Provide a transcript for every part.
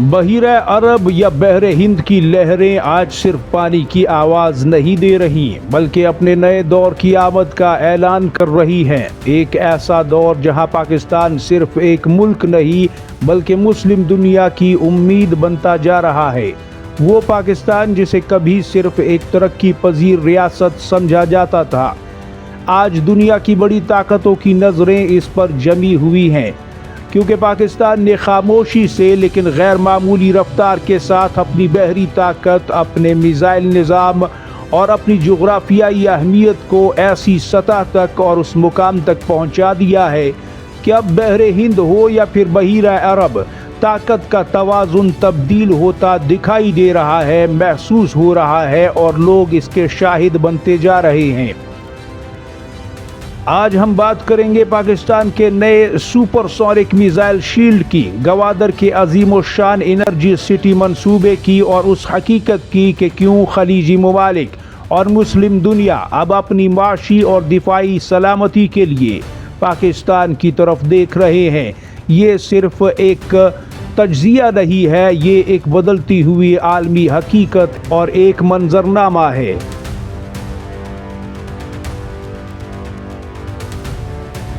बहीरा अरब या बहरे हिंद की लहरें आज सिर्फ पानी की आवाज़ नहीं दे रही बल्कि अपने नए दौर की आमद का ऐलान कर रही हैं। एक ऐसा दौर जहां पाकिस्तान सिर्फ एक मुल्क नहीं बल्कि मुस्लिम दुनिया की उम्मीद बनता जा रहा है। वो पाकिस्तान जिसे कभी सिर्फ एक तरक्की पजीर रियासत समझा जाता था, आज दुनिया की बड़ी ताकतों की नज़रें इस पर जमी हुई हैं, क्योंकि पाकिस्तान ने खामोशी से लेकिन गैर मामूली रफ्तार के साथ अपनी बहरी ताकत, अपने मिसाइल निज़ाम और अपनी जुग्राफियाई अहमियत को ऐसी सतह तक और उस मुकाम तक पहुंचा दिया है कि अब बहरे हिंद हो या फिर बहीरा अरब, ताकत का तवाज़ुन तब्दील होता दिखाई दे रहा है, महसूस हो रहा है और लोग इसके शाहिद बनते जा रहे हैं। आज हम बात करेंगे पाकिस्तान के नए सुपरसोनिक मिसाइल शील्ड की, गवादर के अजीम शान एनर्जी सिटी मंसूबे की और उस हकीकत की कि क्यों खलीजी ममालिक और मुस्लिम दुनिया अब अपनी माशी और दिफाई सलामती के लिए पाकिस्तान की तरफ देख रहे हैं। ये सिर्फ एक तज्जिया नहीं है, ये एक बदलती हुई आलमी हकीकत और एक मंजरनामा है।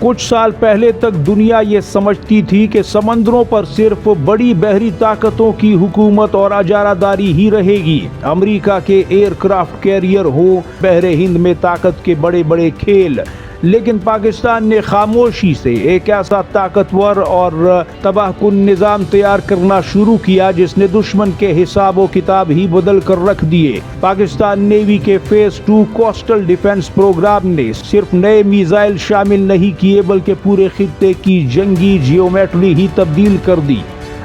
कुछ साल पहले तक दुनिया ये समझती थी कि समंदरों पर सिर्फ बड़ी बहरी ताकतों की हुकूमत और अजारादारी ही रहेगी। अमेरिका के एयरक्राफ्ट कैरियर हो, बहरे हिंद में ताकत के बड़े बड़े खेल, लेकिन पाकिस्तान ने खामोशी से एक ऐसा ताकतवर और तबाहकुन निज़ाम तैयार करना शुरू किया जिसने दुश्मन के हिसाब किताब ही बदल कर रख दिए। पाकिस्तान नेवी के फेज 2 कोस्टल डिफेंस प्रोग्राम ने सिर्फ नए मिसाइल शामिल नहीं किए बल्कि पूरे खित्ते की जंगी जियोमेट्री ही तब्दील कर दी।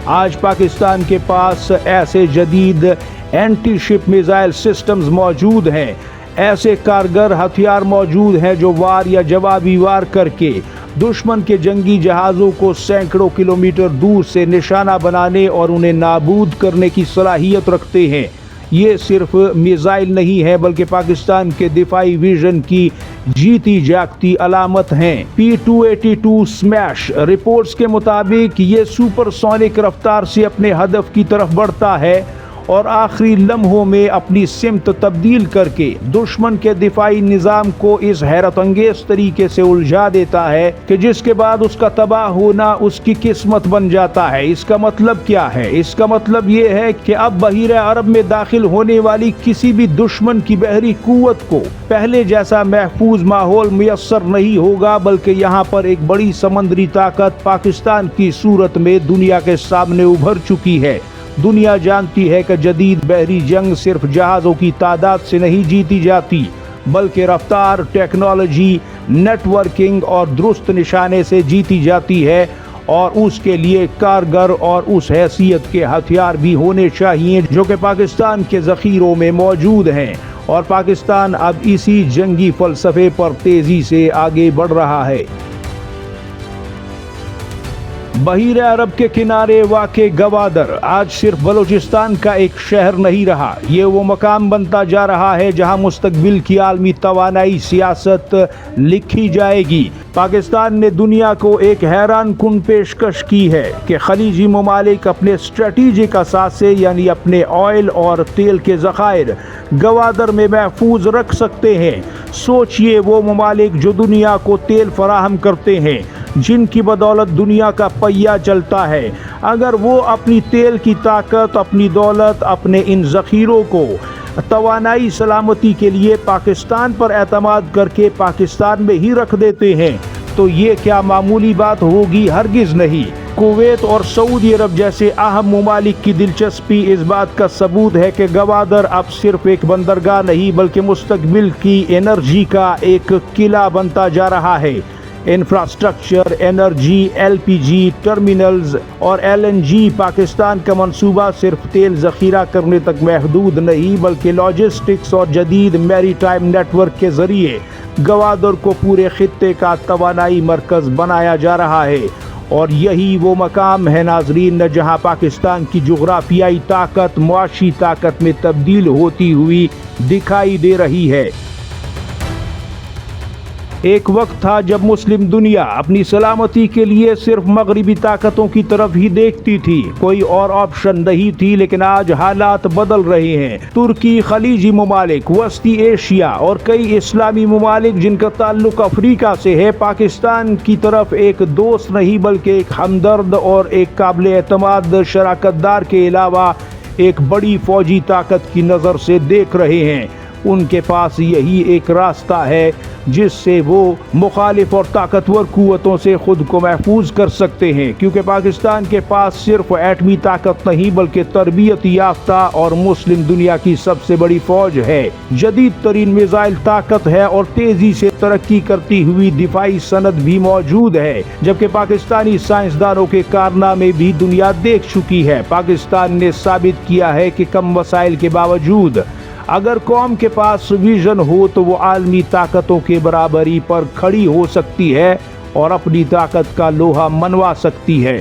आज पाकिस्तान के पास ऐसे जदीद एंटी शिप मिसाइल सिस्टम्स मौजूद हैं, ऐसे कारगर हथियार मौजूद हैं जो वार या जवाबी वार करके दुश्मन के जंगी जहाज़ों को सैकड़ों किलोमीटर दूर से निशाना बनाने और उन्हें नाबूद करने की सलाहियत रखते हैं। ये सिर्फ मिसाइल नहीं है बल्कि पाकिस्तान के दिफाई विजन की जीती जागती अलामत हैं। P282 स्मैश रिपोर्ट्स के मुताबिक ये सुपरसोनिक रफ्तार से अपने हदफ की तरफ बढ़ता है और आखिरी लम्हों में अपनी सिमत तब्दील करके दुश्मन के दिफाई निज़ाम को इस हैरत अंगेज तरीके से उलझा देता है कि जिसके बाद उसका तबाह होना उसकी किस्मत बन जाता है। इसका मतलब क्या है? इसका मतलब ये है कि अब बहीरा अरब में दाखिल होने वाली किसी भी दुश्मन की बहरी कुव्वत को पहले जैसा महफूज माहौल मुयस्सर नहीं होगा, बल्कि यहाँ पर एक बड़ी समंदरी ताकत पाकिस्तान की सूरत में दुनिया के सामने उभर चुकी है। दुनिया जानती है कि जदीद बहरी जंग सिर्फ जहाज़ों की तादाद से नहीं जीती जाती बल्कि रफ्तार, टेक्नोलॉजी, नेटवर्किंग और दुरुस्त निशाने से जीती जाती है, और उसके लिए कारगर और उस हैसियत के हथियार भी होने चाहिए जो कि पाकिस्तान के ज़ख़ीरों में मौजूद हैं। और पाकिस्तान अब इसी जंगी फ़लसफ़े पर तेज़ी से आगे बढ़ रहा है। बहीरा अरब के किनारे वाक़े गवादर आज सिर्फ बलूचिस्तान का एक शहर नहीं रहा, ये वो मकाम बनता जा रहा है जहां मुस्तकबिल की आलमी तवानाई सियासत लिखी जाएगी। पाकिस्तान ने दुनिया को एक हैरान कुन पेशकश की है कि खलीजी ममालिक अपने स्ट्रेटेजिक असासे यानी अपने ऑयल और तेल के ज़खायर गवादर में महफूज रख सकते हैं। सोचिए, वो ममालिक जो दुनिया को तेल फराहम करते हैं, जिनकी बदौलत दुनिया का पहिया चलता है, अगर वो अपनी तेल की ताकत, अपनी दौलत, अपने इन ज़ख़ीरों को तवानाई सलामती के लिए पाकिस्तान पर एतमाद करके पाकिस्तान में ही रख देते हैं, तो ये क्या मामूली बात होगी? हरगिज़ नहीं। कुवैत और सऊदी अरब जैसे अहम ममालिक की दिलचस्पी इस बात का सबूत है कि गवादर अब सिर्फ एक बंदरगाह नहीं बल्कि मुस्तकबिल की एनर्जी का एक किला बनता जा रहा है। इंफ्रास्ट्रक्चर, एनर्जी, LPG टर्मिनल्स और LNG पाकिस्तान का मंसूबा सिर्फ तेल ज़ख़ीरा करने तक महदूद नहीं बल्कि लॉजिस्टिक्स और जदीद मैरीटाइम नेटवर्क के ज़रिए गवादर को पूरे खित्ते का तवानाई मरकज़ बनाया जा रहा है। और यही वो मकाम है नाजरीन जहाँ पाकिस्तान की जुग्राफियाई ताकत मुआशी ताकत में तब्दील होती हुई दिखाई दे रही है। ایک وقت تھا جب مسلم دنیا اپنی سلامتی کے لیے صرف مغربی طاقتوں کی طرف ہی دیکھتی تھی، کوئی اور آپشن نہیں تھی، لیکن آج حالات بدل رہے ہیں۔ ترکی، خلیجی ممالک، وسطی ایشیا اور کئی اسلامی ممالک جن کا تعلق افریقہ سے ہے، پاکستان کی طرف ایک دوست نہیں بلکہ ایک ہمدرد اور ایک قابل اعتماد شراکت دار کے علاوہ ایک بڑی فوجی طاقت کی نظر سے دیکھ رہے ہیں۔ ان کے پاس یہی ایک راستہ ہے جس سے وہ مخالف اور طاقتور قوتوں سے خود کو محفوظ کر سکتے ہیں، کیونکہ پاکستان کے پاس صرف ایٹمی طاقت نہیں بلکہ تربیت یافتہ اور مسلم دنیا کی سب سے بڑی فوج ہے، جدید ترین میزائل طاقت ہے اور تیزی سے ترقی کرتی ہوئی دفاعی صنعت بھی موجود ہے، جبکہ پاکستانی سائنسدانوں کے کارنامے بھی دنیا دیکھ چکی ہے۔ پاکستان نے ثابت کیا ہے کہ کم وسائل کے باوجود اگر قوم کے پاس ویژن ہو تو وہ عالمی طاقتوں کے برابری پر کھڑی ہو سکتی ہے اور اپنی طاقت کا لوہا منوا سکتی ہے۔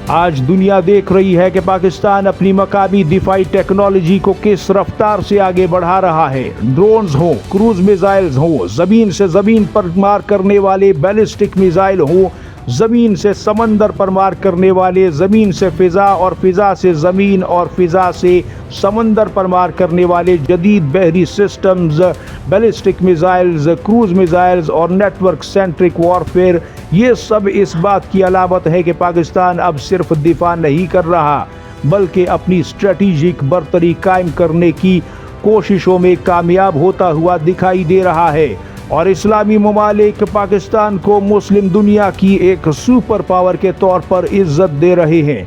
آج دنیا دیکھ رہی ہے کہ پاکستان اپنی مقامی دفاعی ٹیکنالوجی کو کس رفتار سے آگے بڑھا رہا ہے۔ ڈرونز ہوں، کروز میزائلز ہوں، زمین سے زمین پر مار کرنے والے بیلسٹک میزائل ہوں، زمین سے سمندر پر مار کرنے والے، زمین سے فضا اور فضا سے زمین اور فضا سے سمندر پر مار کرنے والے جدید بحری systems, ballistic missiles, cruise missiles اور نیٹ ورک سینٹرک وارفیئر، یہ سب اس بات کی علامت ہے کہ پاکستان اب صرف دفاع نہیں کر رہا بلکہ اپنی اسٹریٹجک برتری قائم کرنے کی کوششوں میں کامیاب ہوتا ہوا دکھائی دے رہا ہے، اور اسلامی ممالک پاکستان کو مسلم دنیا کی ایک سپر پاور کے طور پر عزت دے رہے ہیں۔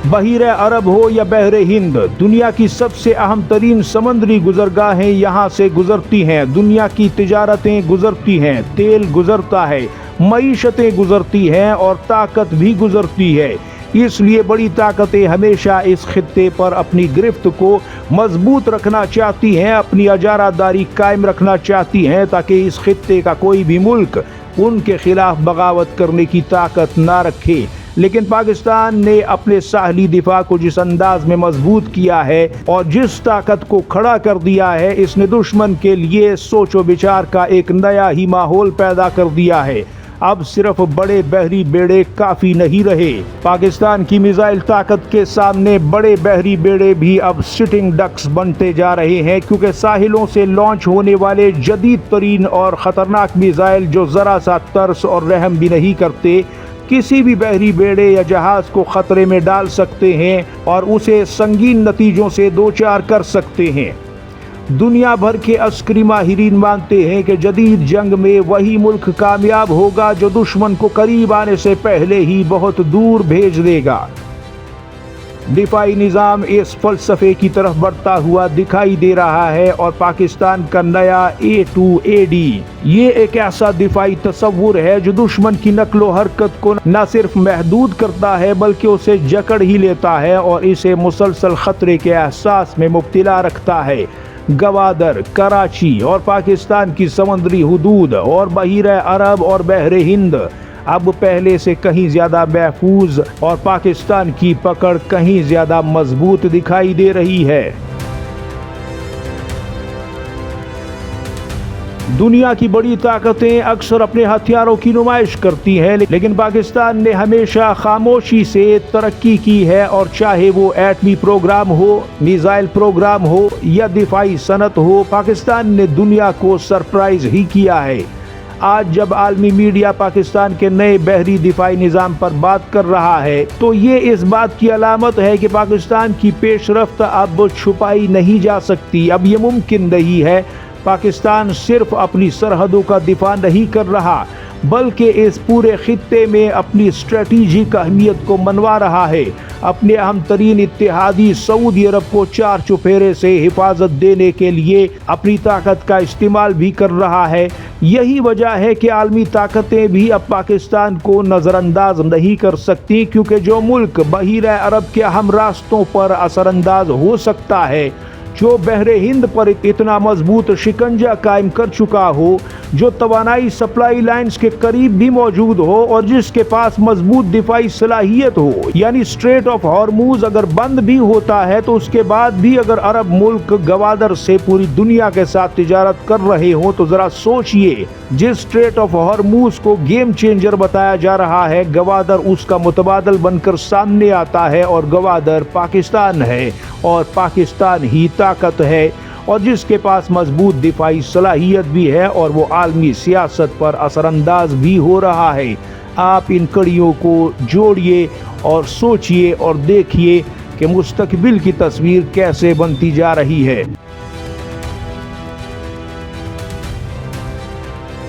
بحیرہ عرب ہو یا بحر ہند، دنیا کی سب سے اہم ترین سمندری گزرگاہیں یہاں سے گزرتی ہیں، دنیا کی تجارتیں گزرتی ہیں، تیل گزرتا ہے، معیشتیں گزرتی ہیں اور طاقت بھی گزرتی ہے۔ اس لیے بڑی طاقتیں ہمیشہ اس خطے پر اپنی گرفت کو مضبوط رکھنا چاہتی ہیں، اپنی اجارہ داری قائم رکھنا چاہتی ہیں تاکہ اس خطے کا کوئی بھی ملک ان کے خلاف بغاوت کرنے کی طاقت نہ رکھے۔ لیکن پاکستان نے اپنے ساحلی دفاع کو جس انداز میں مضبوط کیا ہے اور جس طاقت کو کھڑا کر دیا ہے، اس نے دشمن کے لیے سوچ و بچار کا ایک نیا ہی ماحول پیدا کر دیا ہے۔ اب صرف بڑے بحری بیڑے کافی نہیں رہے، پاکستان کی میزائل طاقت کے سامنے بڑے بحری بیڑے بھی اب سٹنگ ڈکس بنتے جا رہے ہیں، کیونکہ ساحلوں سے لانچ ہونے والے جدید ترین اور خطرناک میزائل جو ذرا سا ترس اور رحم بھی نہیں کرتے، کسی بھی بحری بیڑے یا جہاز کو خطرے میں ڈال سکتے ہیں اور اسے سنگین نتیجوں سے دوچار کر سکتے ہیں۔ دنیا بھر کے عسکری ماہرین مانتے ہیں کہ جدید جنگ میں وہی ملک کامیاب ہوگا جو دشمن کو قریب آنے سے پہلے ہی بہت دور بھیج دے گا۔ دفاعی نظام اس فلسفے کی طرف بڑھتا ہوا دکھائی دے رہا ہے اور پاکستان کا نیا A2AD یہ ایک ایسا دفاعی تصور ہے جو دشمن کی نقل و حرکت کو نہ صرف محدود کرتا ہے بلکہ اسے جکڑ ہی لیتا ہے اور اسے مسلسل خطرے کے احساس میں مبتلا رکھتا ہے۔ گوادر، کراچی اور پاکستان کی سمندری حدود اور بحیرہ عرب اور بحر ہند اب پہلے سے کہیں زیادہ محفوظ اور پاکستان کی پکڑ کہیں زیادہ مضبوط دکھائی دے رہی ہے۔ دنیا کی بڑی طاقتیں اکثر اپنے ہتھیاروں کی نمائش کرتی ہیں، لیکن پاکستان نے ہمیشہ خاموشی سے ترقی کی ہے، اور چاہے وہ ایٹمی پروگرام ہو، میزائل پروگرام ہو یا دفاعی صنعت ہو، پاکستان نے دنیا کو سرپرائز ہی کیا ہے۔ آج جب عالمی میڈیا پاکستان کے نئے بحری دفاعی نظام پر بات کر رہا ہے تو یہ اس بات کی علامت ہے کہ پاکستان کی پیش رفت اب چھپائی نہیں جا سکتی۔ اب یہ ممکن نہیں ہے۔ پاکستان صرف اپنی سرحدوں کا دفاع نہیں کر رہا بلکہ اس پورے خطے میں اپنی اسٹریٹجک اہمیت کو منوا رہا ہے، اپنے اہم ترین اتحادی سعودی عرب کو چار چوپہرے سے حفاظت دینے کے لیے اپنی طاقت کا استعمال بھی کر رہا ہے۔ یہی وجہ ہے کہ عالمی طاقتیں بھی اب پاکستان کو نظر انداز نہیں کر سکتی، کیونکہ جو ملک بحیرہ عرب کے اہم راستوں پر اثر انداز ہو سکتا ہے، जो बहरे हिंद पर इतना मजबूत शिकंजा कायम कर चुका हो, जो तवानाई सप्लाई लाइन्स के करीब भी मौजूद हो और जिसके पास मजबूत दिफाई सलाहियत हो। यानी स्ट्रेट ऑफ हॉर्मूज अगर बंद भी होता है तो उसके बाद भी अगर अरब मुल्क गवादर से पूरी दुनिया के साथ तिजारत कर रहे हो तो जरा सोचिए, जिस स्ट्रेट ऑफ हॉर्मूज को गेम चेंजर बताया जा रहा है, गवादर उसका मुतबादल बनकर सामने आता है और गवादर पाकिस्तान है और पाकिस्तान ही ताकत है और जिसके पास मजबूत दिफाई सलाहियत भी है और वो आलमी सियासत पर असरअंदाज भी हो रहा है। आप इन कड़ियों को जोड़िए और सोचिए और देखिए कि मुस्तकबिल की तस्वीर कैसे बनती जा रही है।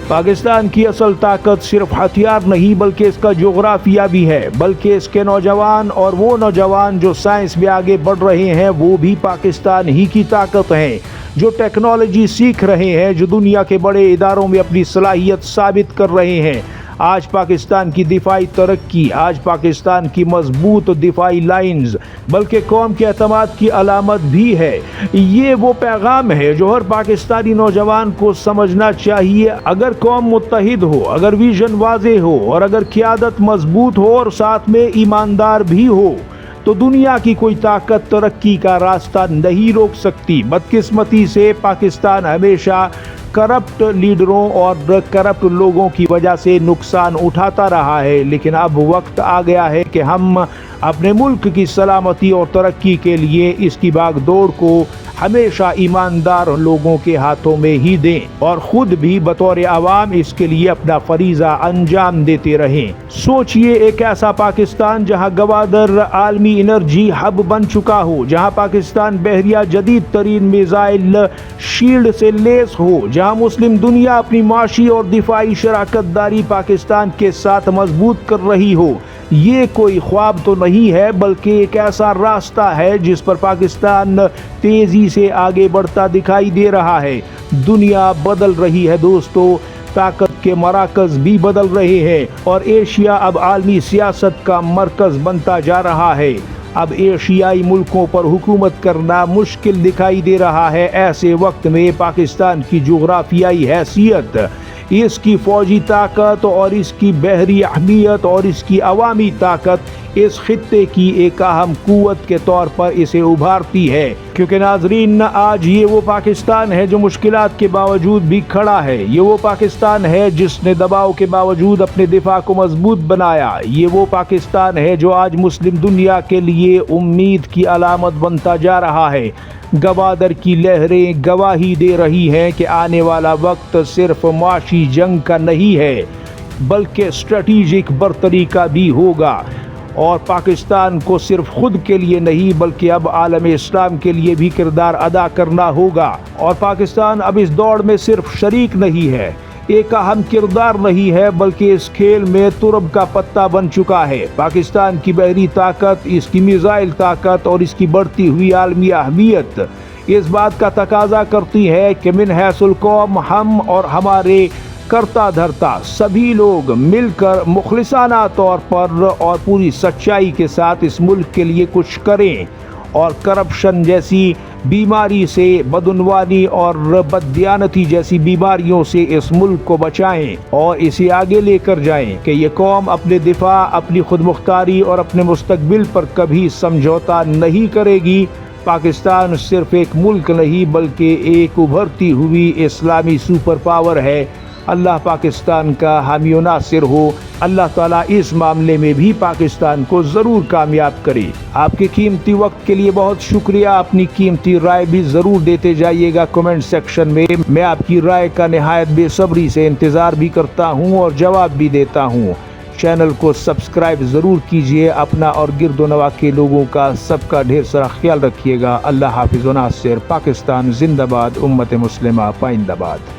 पाकिस्तान की असल ताकत सिर्फ हथियार नहीं बल्कि इसका जोग्राफिया भी है, बल्कि इसके नौजवान और वो नौजवान जो साइंस में आगे बढ़ रहे हैं वो भी पाकिस्तान ही की ताकत हैं, जो टेक्नोलॉजी सीख रहे हैं, जो दुनिया के बड़े इदारों में अपनी सलाहियत साबित कर रहे हैं। आज पाकिस्तान की दिफाई तरक्की, आज पाकिस्तान की मजबूत दिफाई लाइन्स बल्कि कौम के एतमाद की अलामत भी है। ये वो पैगाम है जो हर पाकिस्तानी नौजवान को समझना चाहिए। अगर कौम मुत्तहिद हो, अगर विजन वाज़े हो और अगर क़यादत मजबूत हो और साथ में ईमानदार भी हो तो दुनिया की कोई ताकत तरक्की का रास्ता नहीं रोक सकती। बदकिस्मती से पाकिस्तान हमेशा करप्ट लीडरों और करप्ट लोगों की वजह से नुकसान उठाता रहा है, लेकिन अब वक्त आ गया है कि हम अपने मुल्क की सलामती और तरक्की के लिए इसकी भागदौड़ को हमेशा ईमानदार लोगों के हाथों में ही दें और खुद भी बतौर आवाम इसके लिए अपना फरीजा अंजाम देते रहें। सोचिए एक ऐसा पाकिस्तान जहां गवादर आलमी एनर्जी हब बन चुका हो, जहां पाकिस्तान बहरिया जदीद तरीन मिसाइल शील्ड से लेस हो, जहां मुस्लिम दुनिया अपनी माशी और दिफाई शराकतदारी पाकिस्तान के साथ मजबूत कर रही हो। ये कोई ख्वाब तो नहीं है बल्कि एक ऐसा रास्ता है जिस पर पाकिस्तान तेजी से आगे बढ़ता दिखाई दे रहा है। दुनिया बदल रही है दोस्तों, ताकत के मराकज भी बदल रहे हैं और एशिया अब आलमी सियासत का मरकज बनता जा रहा है। अब एशियाई मुल्कों पर हुकूमत करना मुश्किल दिखाई दे रहा है। ऐसे वक्त में पाकिस्तान की जोग्राफियाई हैसियत, इसकी फौजी ताकत और इसकी बहरी अहमियत और इसकी अवामी ताकत इस खित्ते की एक अहम कुव्वत के तौर पर इसे उभारती है। क्योंकि नाजरीन, आज ये वो पाकिस्तान है जो मुश्किलात के बावजूद भी खड़ा है। ये वो पाकिस्तान है जिसने दबाव के बावजूद अपने दिफा को मजबूत बनाया। ये वो पाकिस्तान है जो आज मुस्लिम दुनिया के लिए उम्मीद की अलामत बनता जा रहा है। गवादर की लहरें गवाही दे रही हैं कि आने वाला वक्त सिर्फ माशी जंग का नहीं है बल्कि स्ट्रेटेजिक बर्तरी का भी होगा और पाकिस्तान को सिर्फ खुद के लिए नहीं बल्कि अब आलम इस्लाम के लिए भी किरदार अदा करना होगा। और पाकिस्तान अब इस दौड़ में सिर्फ शरीक नहीं है, एक अहम किरदार नहीं है बल्कि इस खेल में तुरब का पत्ता बन चुका है। पाकिस्तान की बहरी ताकत, इसकी मिसाइल ताकत और इसकी बढ़ती हुई आलमी अहमियत इस बात का तकाजा करती है कि मिन हैसुल कौम हम और हमारे करता धरता सभी लोग मिलकर मुखलिसाना तौर पर और पूरी सच्चाई के साथ इस मुल्क के लिए कुछ करें और करप्शन जैसी बीमारी से, बदउनवानी और बददियानती जैसी बीमारियों से इस मुल्क को बचाएं और इसे आगे लेकर जाएं कि ये कौम अपने दिफा, अपनी खुद मुख्तारी और अपने मुस्तकबिल पर कभी समझौता नहीं करेगी। पाकिस्तान सिर्फ एक मुल्क नहीं बल्कि एक उभरती हुई इस्लामी सुपर पावर है। अल्लाह पाकिस्तान का हामी व नासिर हो। अल्लाह ताला इस मामले में भी पाकिस्तान को ज़रूर कामयाब करे। आपके कीमती वक्त के लिए बहुत शुक्रिया। अपनी कीमती राय भी ज़रूर देते जाइएगा कमेंट सेक्शन में। मैं आपकी राय का निहायत बेसब्री से इंतज़ार भी करता हूँ और जवाब भी देता हूँ। चैनल को सब्सक्राइब ज़रूर कीजिए। अपना और गिरदो नवा के लोगों का सबका ढेर सारा ख्याल रखिएगा। अल्लाह हाफिज़ व नासिर। पाकिस्तान जिंदाबाद, उम्मत मुस्लिमा पाइंदाबाद।